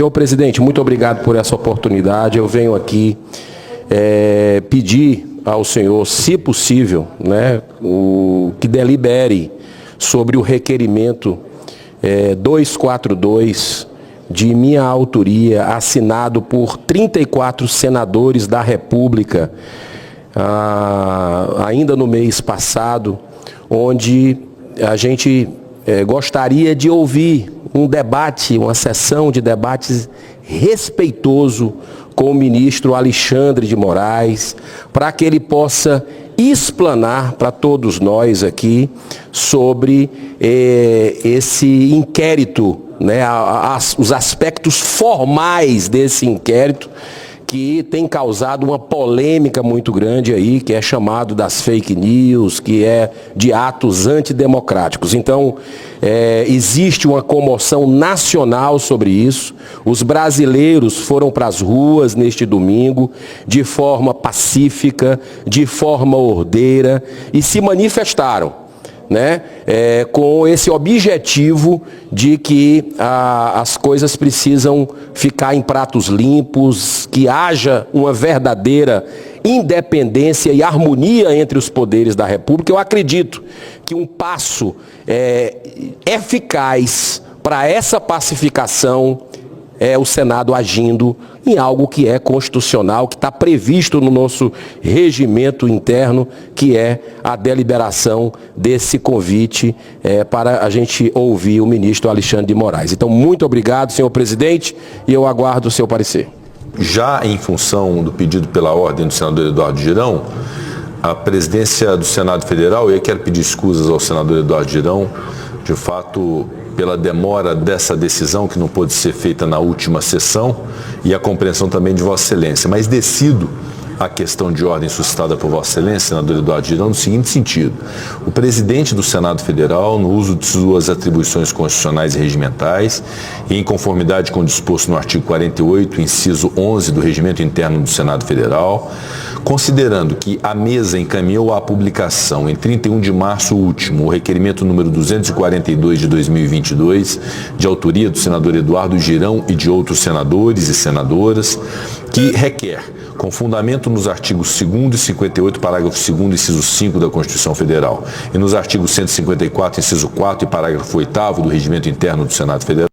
Senhor presidente, muito obrigado por essa oportunidade. Eu venho aqui pedir ao senhor, se possível, que delibere sobre o requerimento 242 de minha autoria, assinado por 34 senadores da República, ainda no mês passado, onde a gente gostaria de ouvir um debate, uma sessão de debates respeitoso com o ministro Alexandre de Moraes, para que ele possa explanar para todos nós aqui sobre esse inquérito, os aspectos formais desse inquérito, que tem causado uma polêmica muito grande aí, que é chamado das fake news, que é de atos antidemocráticos. Então, existe uma comoção nacional sobre isso. Os brasileiros foram para as ruas neste domingo, de forma pacífica, de forma ordeira, e se manifestaram, com esse objetivo de que as coisas precisam ficar em pratos limpos, que haja uma verdadeira independência e harmonia entre os poderes da República. Eu acredito que um passo eficaz para essa pacificação é o Senado agindo em algo que é constitucional, que está previsto no nosso regimento interno, que é a deliberação desse convite para a gente ouvir o ministro Alexandre de Moraes. Então, muito obrigado, senhor presidente, e eu aguardo o seu parecer. Já em função do pedido pela ordem do senador Eduardo Girão, a presidência do Senado Federal, e eu quero pedir escusas ao senador Eduardo Girão, de fato, pela demora dessa decisão, que não pôde ser feita na última sessão, e a compreensão também de Vossa Excelência. Mas decido a questão de ordem suscitada por Vossa Excelência, senador Eduardo Girão, no seguinte sentido: o presidente do Senado Federal, no uso de suas atribuições constitucionais e regimentais, e em conformidade com o disposto no artigo 48, inciso 11 do Regimento Interno do Senado Federal, considerando que a mesa encaminhou à publicação em 31 de março último o requerimento número 242 de 2022, de autoria do senador Eduardo Girão e de outros senadores e senadoras, que requer, com fundamento nos artigos 2º e 58, parágrafo 2º, inciso 5 da Constituição Federal, e nos artigos 154, inciso 4 e parágrafo 8º do Regimento Interno do Senado Federal.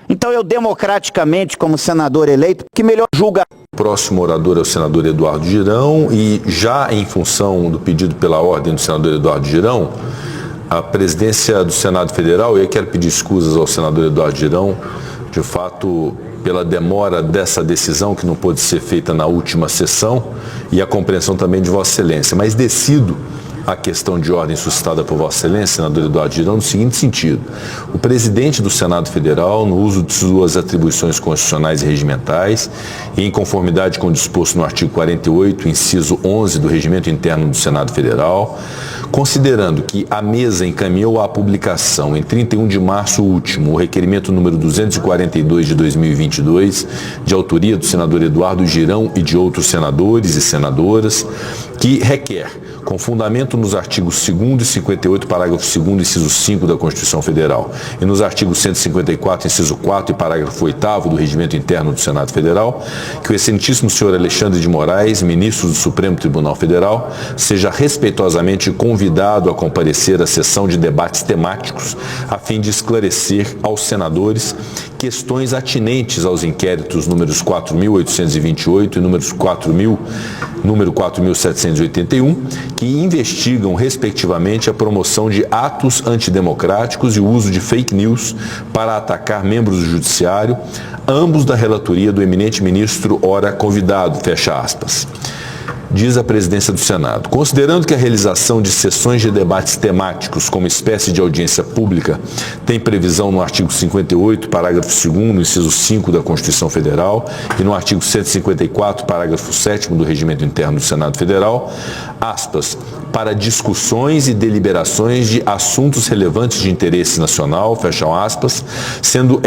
Então eu, democraticamente, como senador eleito, que melhor julga... O próximo orador é o senador Eduardo Girão, e já em função do pedido pela ordem do senador Eduardo Girão, a presidência do Senado Federal, e eu quero pedir escusas ao senador Eduardo Girão, de fato, pela demora dessa decisão, que não pôde ser feita na última sessão, e a compreensão também de Vossa Excelência. Mas decido a questão de ordem suscitada por Vossa Excelência, senador Eduardo Girão, no seguinte sentido: o presidente do Senado Federal, no uso de suas atribuições constitucionais e regimentais, e em conformidade com o disposto no artigo 48, inciso 11 do Regimento Interno do Senado Federal, considerando que a mesa encaminhou à publicação em 31 de março último o requerimento número 242 de 2022, de autoria do senador Eduardo Girão e de outros senadores e senadoras, que requer, com fundamento nos artigos 2º e 58, parágrafo 2º, inciso 5 da Constituição Federal, e nos artigos 154, inciso 4 e parágrafo 8º do Regimento Interno do Senado Federal, que o excelentíssimo senhor Alexandre de Moraes, ministro do Supremo Tribunal Federal, seja respeitosamente convidado a comparecer à sessão de debates temáticos, a fim de esclarecer aos senadores questões atinentes aos inquéritos números 4.828 e número 4.781, que investigam, respectivamente, a promoção de atos antidemocráticos e o uso de fake news para atacar membros do Judiciário, ambos da relatoria do eminente ministro ora convidado, fecha aspas. Diz a presidência do Senado: considerando que a realização de sessões de debates temáticos como espécie de audiência pública tem previsão no artigo 58, parágrafo 2º, inciso 5 da Constituição Federal e no artigo 154, parágrafo 7º do Regimento Interno do Senado Federal, aspas, para discussões e deliberações de assuntos relevantes de interesse nacional, fecham aspas, sendo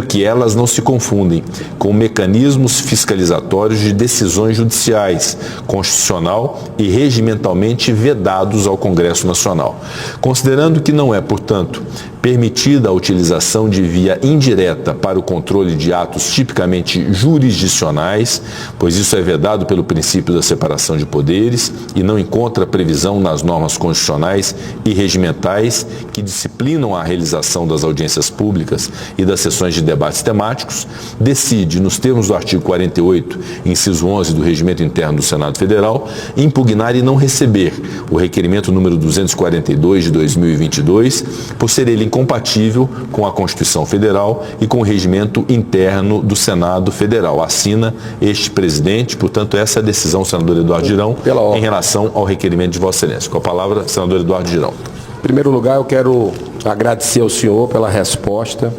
que elas não se confundem com mecanismos fiscalizatórios de decisões judiciais, constitucional e regimentalmente vedados ao Congresso Nacional. Considerando que não é, portanto, permitida a utilização de via indireta para o controle de atos tipicamente jurisdicionais, pois isso é vedado pelo princípio da separação de poderes e não encontra previsão nas normas constitucionais e regimentais que disciplinam a realização das audiências públicas e das sessões de debates temáticos, decide, nos termos do artigo 48, inciso 11 do Regimento Interno do Senado Federal, impugnar e não receber o requerimento número 242 de 2022, por ser ele incompatível com a Constituição Federal e com o regimento interno do Senado Federal. Assina este presidente, portanto, essa é a decisão do senador Eduardo Girão em relação ao requerimento de Vossa Excelência. Com a palavra, senador Eduardo Girão. Em primeiro lugar, eu quero agradecer ao senhor pela resposta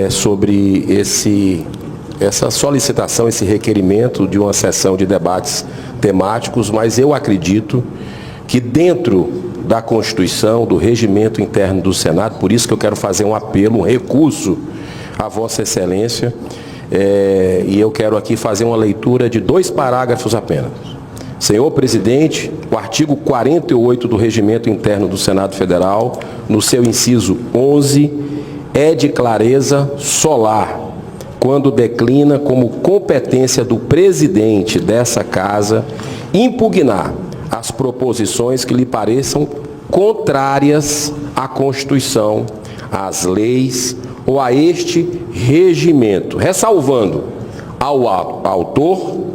sobre essa solicitação, esse requerimento de uma sessão de debates temáticos, mas eu acredito que dentro da Constituição, do regimento interno do Senado, por isso que eu quero fazer um apelo, um recurso a Vossa Excelência, e eu quero aqui fazer uma leitura de 2 parágrafos apenas. Senhor presidente, o artigo 48 do regimento interno do Senado Federal, no seu inciso 11, é de clareza solar, quando declina como competência do presidente dessa casa impugnar as proposições que lhe pareçam contrárias à Constituição, às leis ou a este regimento, ressalvando ao autor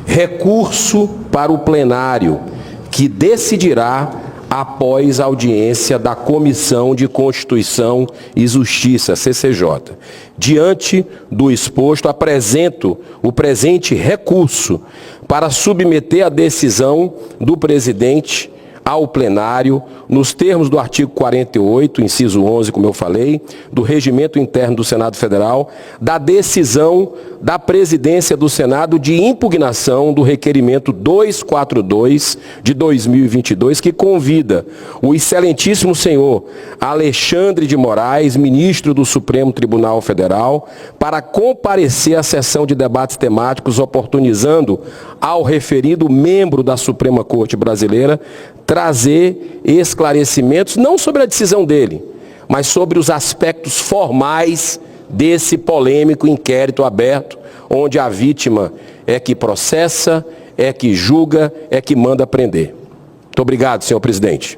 recurso para o plenário, que decidirá após a audiência da Comissão de Constituição e Justiça, CCJ. Diante do exposto, apresento o presente recurso para submeter a decisão do presidente ao plenário, nos termos do artigo 48, inciso 11, como eu falei, do Regimento Interno do Senado Federal, da decisão da presidência do Senado de impugnação do requerimento 242 de 2022, que convida o excelentíssimo senhor Alexandre de Moraes, ministro do Supremo Tribunal Federal, para comparecer à sessão de debates temáticos, oportunizando ao referido membro da Suprema Corte Brasileira trazer esclarecimentos, não sobre a decisão dele, mas sobre os aspectos formais desse polêmico inquérito aberto, onde a vítima é que processa, é que julga, é que manda prender. Muito obrigado, senhor presidente.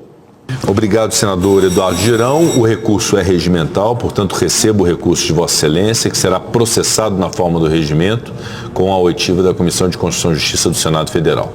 Obrigado, senador Eduardo Girão. O recurso é regimental, portanto, recebo o recurso de Vossa Excelência, que será processado na forma do regimento com a oitiva da Comissão de Constituição e Justiça do Senado Federal.